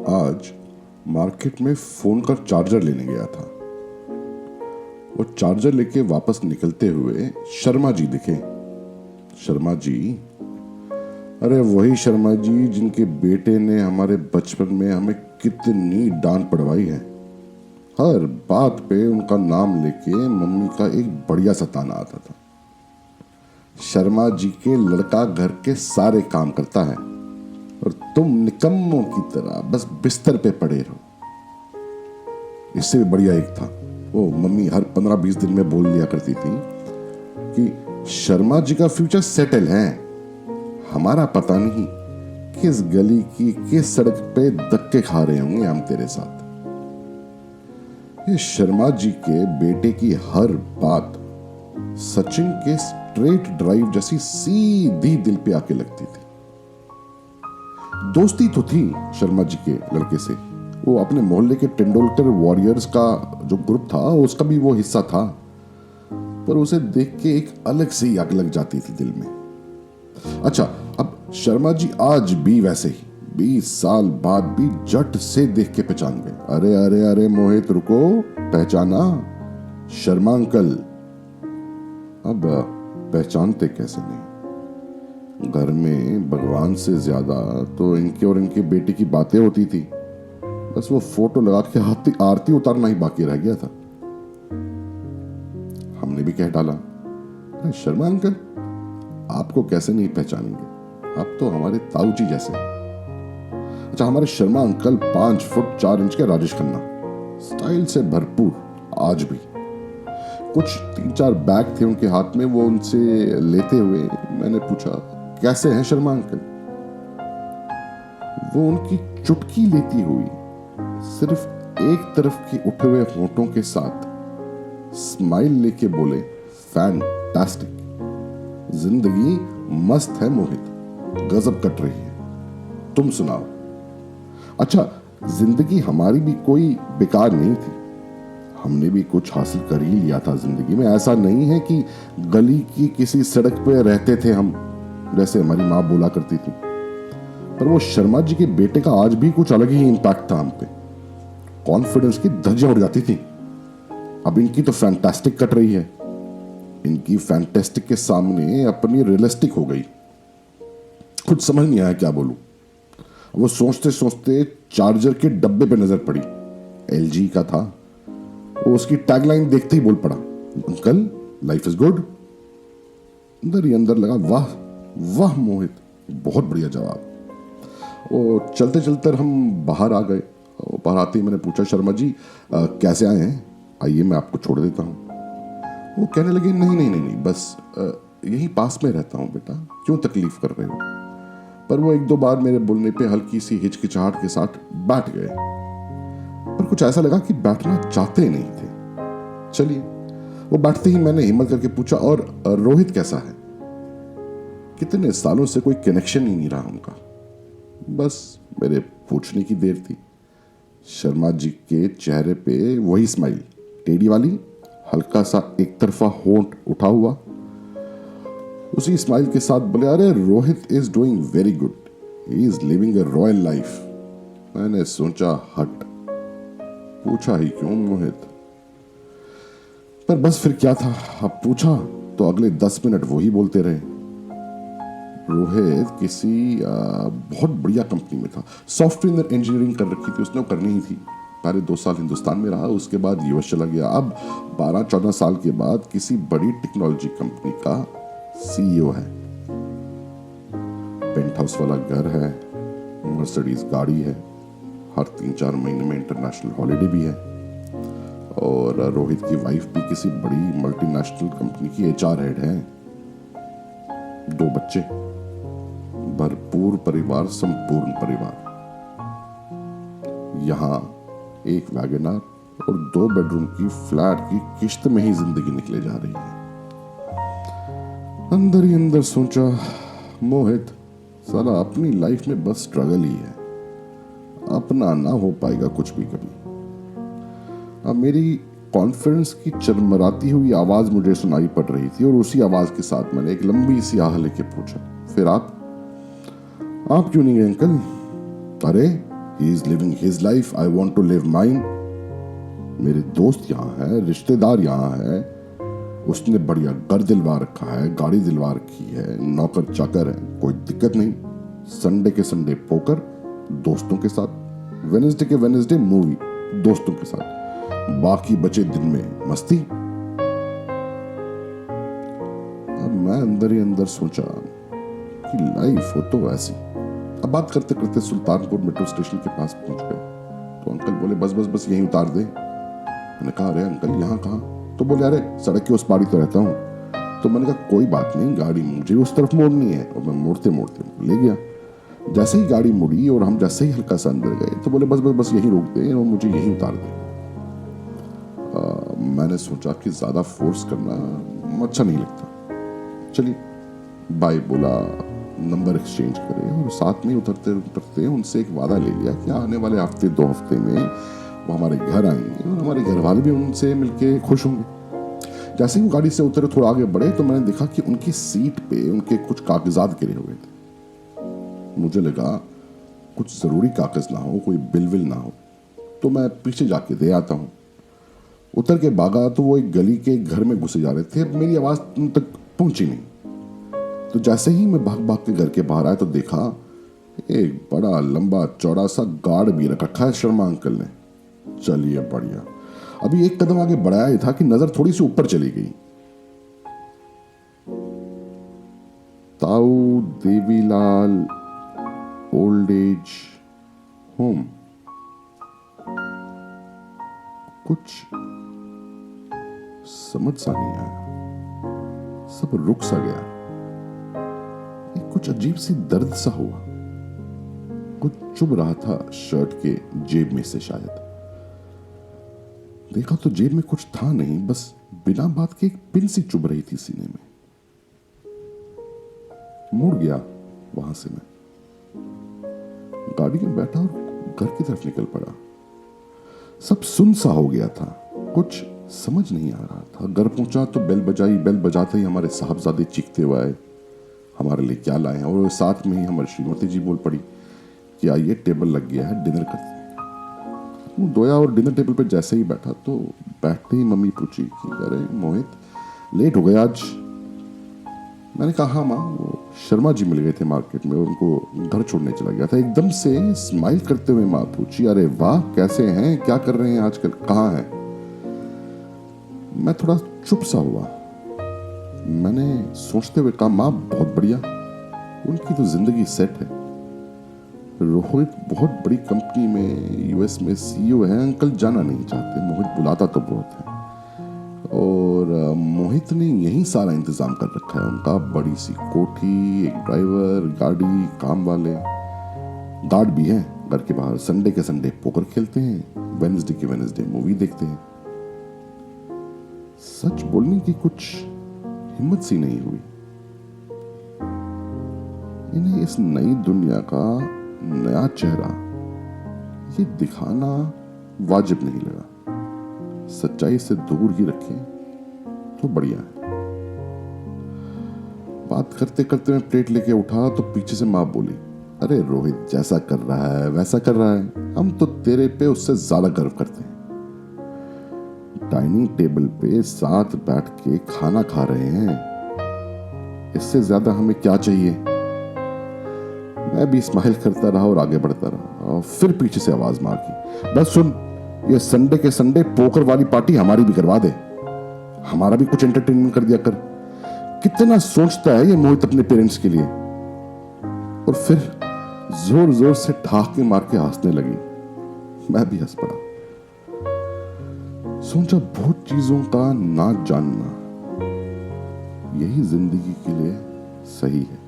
आज मार्केट में फोन का चार्जर लेने गया था। वो चार्जर लेके वापस निकलते हुए शर्मा जी दिखे। शर्मा जी, अरे वही शर्मा जी जिनके बेटे ने हमारे बचपन में हमें कितनी डांट पड़वाई है। हर बात पे उनका नाम लेके मम्मी का एक बढ़िया सा ताना आता था। शर्मा जी के लड़का घर के सारे काम करता है और तुम निकम्मों की तरह बस बिस्तर पे पड़े रहो। इससे भी बढ़िया एक था, वो मम्मी हर 15-20 दिन में बोल लिया करती थी कि शर्मा जी का फ्यूचर सेटल है, हमारा पता नहीं किस गली की किस सड़क पे धक्के खा रहे होंगे हम तेरे साथ। ये शर्मा जी के बेटे की हर बात सचिन के स्ट्रेट ड्राइव जैसी सीधी दिल पे आके लगती थी। दोस्ती तो थी शर्मा जी के लड़के से, वो अपने मोहल्ले के तेंदुलकर वॉरियर्स का जो ग्रुप था उसका भी वो हिस्सा था, पर उसे देख के एक अलग सी आग लग जाती थी दिल में। अच्छा, अब शर्मा जी आज भी वैसे ही 20 साल बाद भी जट से देख के पहचान गए। अरे अरे अरे मोहित रुको, पहचाना? शर्मा अंकल। अब पहचानते कैसे नहीं, घर में भगवान से ज्यादा तो इनके और इनके बेटे की बातें होती थी। बस वो फोटो लगा के आरती उतारना ही बाकी रह गया था। हमने भी कह डाला, अरे शर्मा अंकल, आपको कैसे नहीं पहचानेंगे, आप तो हमारे ताऊ जी जैसे हैं। अच्छा, हमारे शर्मा अंकल 5 फुट 4 इंच के राजेश खन्ना, स्टाइल से भरपूर। आज भी कुछ 3-4 बैग थे उनके हाथ में, वो उनसे लेते हुए मैंने पूछा, कैसे हैं शर्मा अंकल? वो उनकी चुटकी लेती हुई सिर्फ एक तरफ के उठे हुए होंठों के साथ स्माइल लेके बोले, फैंटास्टिक, जिंदगी मस्त है मोहित, गजब कट रही है, तुम सुनाओ। अच्छा, जिंदगी हमारी भी कोई बेकार नहीं थी, हमने भी कुछ हासिल कर ही लिया था जिंदगी में। ऐसा नहीं है कि गली की किसी सड़क पे रहते थे हम, जैसे हमारी माँ बोला करती थी। पर वो शर्मा जी के बेटे का आज भी कुछ अलग ही इंपैक्ट था हम पे, कॉन्फिडेंस की धज्जियां उड़ जाती थी। अब इनकी तो फैंटास्टिक कट रही है, इनकी फैंटास्टिक के सामने अपनी रियलिस्टिक हो गई। कुछ समझ नहीं आया क्या बोलूं। वो सोचते सोचते चार्जर के डब्बे पे नजर पड़ी, एलजी का था। वो उसकी टैगलाइन देखते ही बोल पड़ा, अंकल लाइफ इज गुड। अंदर ही अंदर लगा, वाह वाह मोहित, बहुत बढ़िया जवाब। वो चलते चलते हम बाहर आ गए। बाहर आते ही मैंने पूछा, शर्मा जी कैसे आए हैं, आइए मैं आपको छोड़ देता हूँ। वो कहने लगे, नहीं नहीं नहीं नहीं, बस यहीं पास में रहता हूँ बेटा, क्यों तकलीफ कर रहे हो। पर वो 1-2 बार मेरे बोलने पे हल्की सी हिचकिचाहट के साथ बैठ गए, पर कुछ ऐसा लगा कि बैठना चाहते नहीं थे। चलिए, वो बैठते ही मैंने हिम्मत करके पूछा, और रोहित कैसा है? कितने सालों से कोई कनेक्शन ही नहीं रहा उनका। बस मेरे पूछने की देर थी। शर्मा जी के चेहरे पे वही स्माइल, टेढ़ी वाली, हल्का सा एक तरफा होंठ उठा हुआ। उसी स्माइल के साथ बोले, अरे Rohit is doing very good, he is living A royal life. मैंने सोचा, हट, पूछा ही क्यों मोहित। पर बस फिर क्या था, अब पूछा तो अगले 10 मिनट वही बोलते रहे। रोहित किसी बहुत बढ़िया कंपनी में था, सॉफ्टवेयर इंजीनियरिंग कर रखी थी उसने, वो करनी ही थी। पहले 2 साल हिंदुस्तान में रहा, उसके बाद यूएस चला गया। अब 12-14 साल के बाद किसी बड़ी टेक्नोलॉजी कंपनी का सीईओ है। पेंट हाउस वाला घर है, मर्सिडीज गाड़ी है, हर 3-4 महीने में इंटरनेशनल हॉलिडे भी है। और रोहित की वाइफ भी किसी बड़ी मल्टीनेशनल कंपनी की एचआर हेड है। 2 बच्चे, भरपूर परिवार, संपूर्ण परिवार। यहां एक वैगनआर और 2 बेडरूम की फ्लैट की किश्त में ही जिंदगी निकले जा रही है। अंदर ही अंदर सोचा, मोहित साला अपनी लाइफ में बस स्ट्रगल ही है, अपना ना हो पाएगा कुछ भी कभी। अब मेरी कॉन्फिडेंस की चरमराती हुई आवाज मुझे सुनाई पड़ रही थी, और उसी आवाज के साथ मैंने एक लंबी सी आह लेके पूछा, फिर आप क्यों नहीं गए अंकल? अरे he is living his life, I want to live mine. मेरे दोस्त यहाँ है, रिश्तेदार यहाँ है, उसने बढ़िया घर दिलवा रखा है, गाड़ी दिलवा रखी है, नौकर चाकर है, कोई दिक्कत नहीं। संडे के संडे पोकर दोस्तों के साथ, वेडनेसडे के वेडनेसडे मूवी दोस्तों के साथ, बाकी बचे दिन में मस्ती। अब मैं अंदर ही अंदर सोचा कि लाइफ हो तो ऐसी। अब बात करते करते सुल्तानपुर मेट्रो स्टेशन के पास पहुंच गए तो अंकल बोले बस बस बस यहीं उतार दे। मैंने कहा अरे अंकल यहाँ कहाँ? तो बोले अरे सड़क के उस पार ही तो रहता हूँ। तो मैंने कहा कोई बात नहीं, गाड़ी मुझे उस तरफ मोड़नी है। और मैं मोड़ते मोड़ते ले गया। जैसे ही गाड़ी मुड़ी और हम जैसे ही हल्का सा अंदर गए तो बोले बस बस बस यहीं रोक दे और मुझे यहीं उतार दे। मैंने सोचा कि ज्यादा फोर्स करना अच्छा नहीं लगता, चलिए बाय बोला, नंबर एक्सचेंज करे और साथ में उतरते उतरते उनसे एक वादा ले लिया कि आने वाले हफ्ते 2 हफ्ते में वो हमारे घर आएंगे और हमारे घर वाले भी उनसे मिलके खुश होंगे। जैसे ही वो गाड़ी से उतरे थोड़ा आगे बढ़े तो मैंने देखा कि उनकी सीट पे उनके कुछ कागजात गिरे हुए थे। मुझे लगा कुछ जरूरी कागज ना हो, कोई बिल विल ना हो, तो मैं पीछे जाके दे आता हूँ। उतर के भागा तो वो एक गली के घर में घुसे जा रहे थे। अब मेरी आवाज उन तक पहुंची नहीं। तो जैसे ही मैं भाग भाग के घर के बाहर आया तो देखा एक बड़ा लंबा चौड़ा सा गार्ड भी रखा है शर्मा अंकल ने। चलिए बढ़िया। अभी एक कदम आगे बढ़ाया ही था कि नजर थोड़ी सी ऊपर चली गई। ताऊ देवीलाल ओल्ड एज होम। कुछ समझ सा नहीं आया, सब रुक सा गया। एक कुछ अजीब सी दर्द सा हुआ। कुछ चुभ रहा था शर्ट के जेब में से शायद। देखा तो जेब में कुछ था नहीं, बस बिना बात के एक पिन सी चुभ रही थी सीने में। मुड़ गया वहां से मैं, गाड़ी में बैठा और घर की तरफ निकल पड़ा। सब सुन सा हो गया था, कुछ समझ नहीं आ रहा था। घर पहुंचा तो बेल बजाई। बेल बजाते ही हमारे साहबजादे चीखते हुए आए, हमारे लिए क्या लाए हैं। और साथ में ही हमारी श्रीमती जी बोल पड़ी कि आइए टेबल लग गया है, डिनर करते हैं। मुंह धोया और डिनर टेबल पे जैसे ही बैठा तो बैठते ही मम्मी पूछी कि अरे मोहित लेट हो गया आज। मैंने कहा हाँ माँ, वो शर्मा जी मिल गए थे मार्केट में, उनको घर छोड़ने चला गया था। एकदम से स्माइल करते हुए माँ पूछी अरे वाह कैसे हैं, क्या कर रहे हैं आजकल, कहाँ हैं? मैं थोड़ा चुप सा हुआ। मैंने सोचते हुए कहा माँ बहुत बढ़िया, उनकी तो जिंदगी सेट है। रोहित बहुत बड़ी कंपनी में यूएस में सीईओ है, अंकल जाना नहीं चाहते, मोहित बुलाता तो बहुत है। और मोहित ने यही सारा इंतजाम कर रखा है उनका, बड़ी सी कोठी, एक ड्राइवर, गाड़ी, काम वाले, गार्ड भी है घर के बाहर। संडे के संडे पोकर खेलते हैं, वेडनेसडे के वेडनेसडे मूवी देखते हैं। सच बोलने की कुछ हिम्मत सी नहीं हुई। इन्हें इस नई दुनिया का नया चेहरा ये दिखाना वाजिब नहीं लगा। सच्चाई से दूर ही रखें तो बढ़िया है। बात करते करते मैं प्लेट लेके उठा तो पीछे से माँ बोली अरे रोहित जैसा कर रहा है वैसा कर रहा है, हम तो तेरे पे उससे ज्यादा गर्व करते हैं। डाइनिंग टेबल पे साथ बैठ के खाना खा रहे हैं, इससे ज्यादा हमें क्या चाहिए। मैं भी स्माइल करता रहा और आगे बढ़ता रहा। और फिर पीछे से आवाज मार की बस सुन, ये संडे के संडे पोकर वाली पार्टी हमारी भी करवा दे, हमारा भी कुछ एंटरटेनमेंट कर दिया कर। कितना सोचता है ये मोहित अपने पेरेंट्स के लिए। और फिर जोर जोर से ठहाके मार के हंसने लगी। मैं भी हंस पड़ा। सोचा बहुत चीजों का ना जानना यही जिंदगी के लिए सही है।